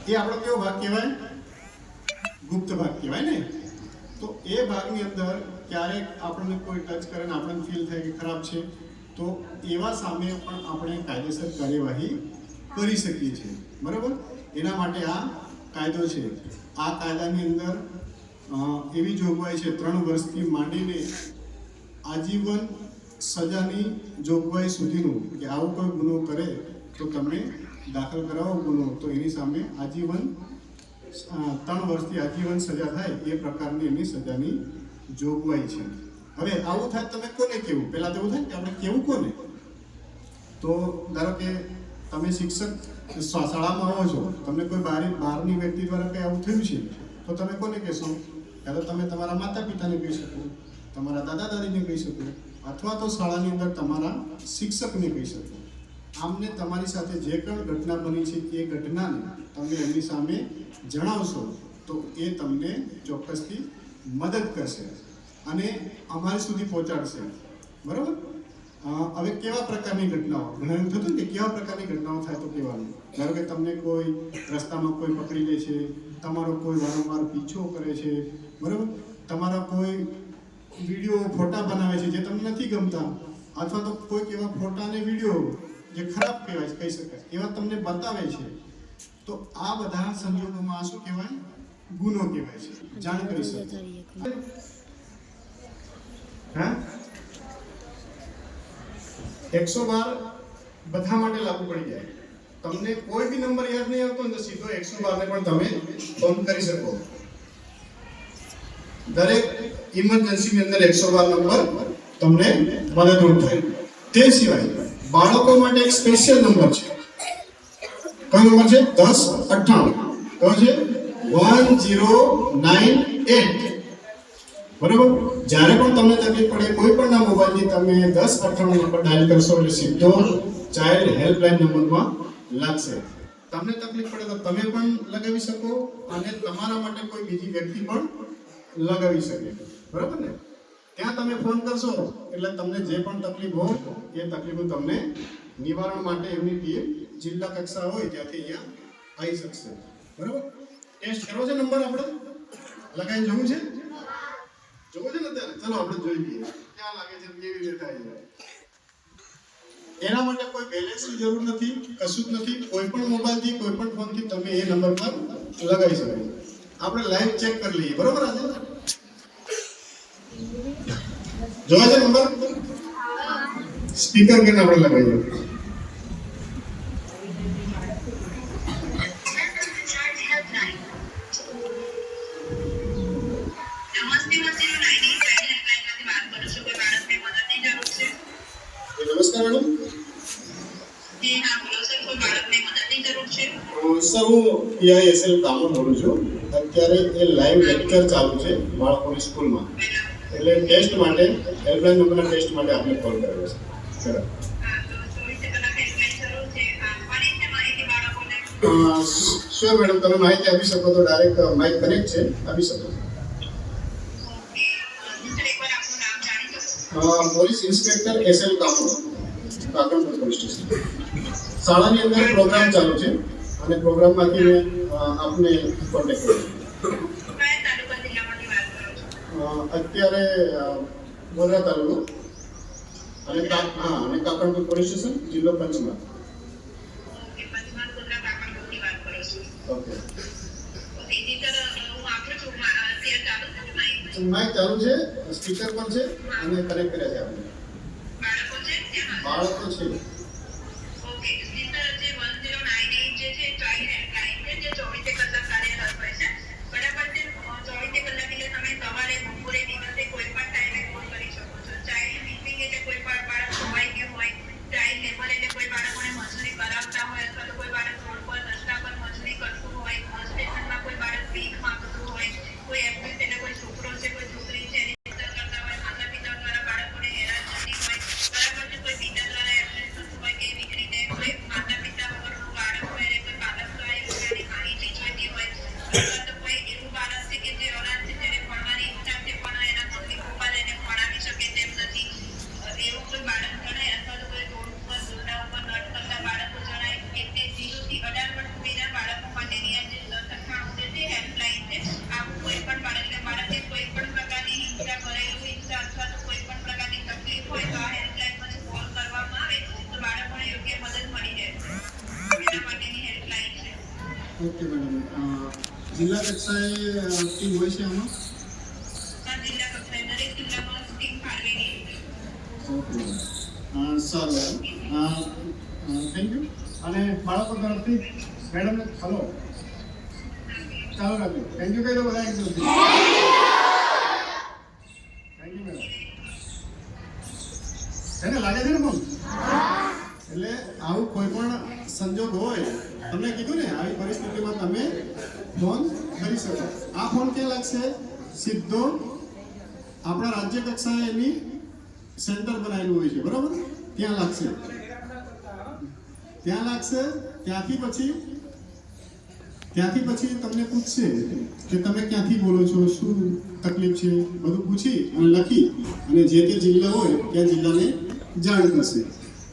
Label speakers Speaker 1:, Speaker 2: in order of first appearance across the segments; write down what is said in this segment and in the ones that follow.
Speaker 1: એ આપણો કેવો ભાગ કહેવાય? ગુપ્ત ભાગ કહેવાય ને. તો એ ભાગની અંદર ક્યારેક આપણને કોઈ ટચ કરે ને આપણને ફીલ થાય કે ખરાબ છે, તો એવા સામે પણ આપણે કાયદેસર કાર્યવાહી કરી શકીએ છીએ. બરાબર? એના માટે આ કાયદો છે. આ કાયદાની અંદર એવી જોગવાઈ છે 3 વર્ષથી માંડીને આજીવન સજાની જોગવાઈ સુધીનું કે આવો કોઈ ગુનો કરે તો તમે દાખલ કરાવો ગુનો, તો એની સામે આજીવન 3 વર્ષથી આજીવન સજા થાય એ પ્રકારની એની સજાની જોગવાઈ છે. હવે આવું થાય તમે કોને કહેવું? પહેલા તો એવું થાય કે આપણે કેવું કોને? તો ધારો કે તમે શિક્ષક શાળામાં આવો છો, તમને કોઈ બહારની વ્યક્તિ દ્વારા કંઈ આવું થયું છે, તો તમે કોને કહેશો? કાં તો તમે તમારા માતા પિતાને કહી શકો, તમારા દાદા દાદીને કહી શકો, અથવા તો શાળાની અંદર તમારા શિક્ષકને કહી શકો. આમને તમારી સાથે જે પણ ઘટના બની છે એ ઘટનાને તમે એમની સામે જણાવશો તો એ તમને ચોક્કસથી મદદ કરશે અને અમારી સુધી પહોંચાડશે. બરાબર? હવે કેવા પ્રકારની ઘટનાઓ, ઘણા એવું થતું કે કેવા પ્રકારની ઘટનાઓ થાય તો કહેવાનું. ધારો કે તમને કોઈ રસ્તામાં કોઈ પકડી લે છે, તમારો કોઈ વારંવાર પીછો કરે છે, બરાબર, તમારા કોઈ વિડીયો ફોટા બનાવે છે જે તમને નથી ગમતા, અથવા તો કોઈક એવા ફોટા અને વિડીયો જે ખરાબ કહેવાય કહી શકાય એવા તમને બતાવે છે, તો આ બધા સંજોગોમાં શું કહેવાય? ગુનો કહેવાય છે. જાણ કરી શકો. હા, 112 બધા માટે લાગુ પડી જાય. તમને કોઈ બી નંબર યાદ નહીં આવતો તો સીધો 112 ને પણ તમે ફોન કરી શકો. દરેક ઇમરજન્સીની અંદર 112 નંબર તમને મદદરૂપ થાય. તે સિવાય બાળકો માટે એક સ્પેશિયલ નંબર છે. કયો નંબર છે? 1098. કયો છે? 1098. બરાબર? જ્યારે પણ તમને તકલીફ પડે કોઈ પણ ના મોબાઈલથી તમે 1098 નંબર ડાયલ કરશો એટલે સીધો ચાઇલ્ડ હેલ્પલાઇન નંબરમાં લાગશે. તમને તકલીફ પડે તો તમે પણ લગાવી શકો અને તમારા માટે કોઈ બીજી વ્યક્તિ પણ લગાવી શકે. બરાબર ને? ત્યાં તમે ફોન કરશો એટલે તમને જે પણ તકલીફ હોય એ તકલીફો તમને નિવારણ માટે એમની ટીમ જિલ્લા કક્ષા હોય ત્યાંથી અહીંયા આવી શકશે. બરાબર? ટેસ્ટ કરવો છે નંબર આપણે લગાવી જવું છે? જોવો છે ને અત્યારે? ચલો આપણે જોઈ લઈએ ક્યાં લાગે છે, કેવી રીતે થાય છે. એના માટે કોઈ બેલેન્સની જરૂર નથી, કશું જ નથી. કોઈ પણ મોબાઈલથી કોઈ પણ ફોનથી તમે એ નંબર પર લગાવી શકો. આપણે લાઈવ ચેક કરી લઈએ. બરોબર? આજે જોવા છે નંબર? સ્પીકર કરીને આપણે લગાવીએ. નમસ્કાર મેડમ. સર, હું PISL કામો બોલું છું. અત્યારે એ લાઈવ લેક્ચર ચાલુ છે બાળકોની સ્કૂલમાં, એટલે ટેસ્ટ માટે હેલ્પલાઇન નંબરના ટેસ્ટ માટે આપણે કોલ કર્યો છે. સર શું મેડમ તમે માહિતી આપી શકો તો ડાયરેક્ટ માઇક કનેક્ટ છે, આપી શકો. પોલીસ ઇન્સ્પેક્ટર SL કામો, કાકણપુર પોલીસ સ્ટેશન. શાળાની અંદર પ્રોગ્રામ ચાલુ છે અને પ્રોગ્રામમાંથી મેં આપને કોન્ટેક્ટ કર્યો. અત્યારે બોરા તાલુકો અને કાકણપુર પોલીસ સ્ટેશન, જિલ્લો પંચમહાલ. ઓકે, માઇક ચાલુ છે, સ્પીકર પણ છે અને કનેક્ટ કર્યા છે આપણે. બાળકો છે. ઓકે મેડમ, જિલ્લા કક્ષાએ ટીમ હોય છે આમાં?
Speaker 2: જિલ્લા કક્ષાએ દરેક જિલ્લામાં ટીમ ફાળવેલી છે.
Speaker 1: ઓકે, સારું, થેન્ક યુ. અને બાળકો તરફથી મેડમ હલો, ચાલો રાખજો. થેન્ક યુ કહી દો બધા એક દિવસથી. Thank you madam. એને લાગે છે ને ફોન? એટલે આવું કોઈ પણ સંજોગ હોય, તમને કીધું ને આવી પરિસ્થિતિમાં તમે ફોન કરી શકો. આ ફોન ક્યાં લાગશે? સીધો આપણા રાજ્ય કક્ષાએ એની સેન્ટર બનાવેલું હોય છે, બરાબર? ત્યાં લાગશે, ત્યાં લાગશે. ત્યાંથી પછી તમને પૂછશે કે તમે ક્યાંથી બોલો છો, શું તકલીફ છે, બધું પૂછી અને લખી અને જે તે જિલ્લા હોય ત્યાં જિલ્લાને જાણ કરશે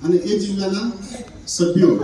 Speaker 1: અને એ જિલ્લાના સભ્યો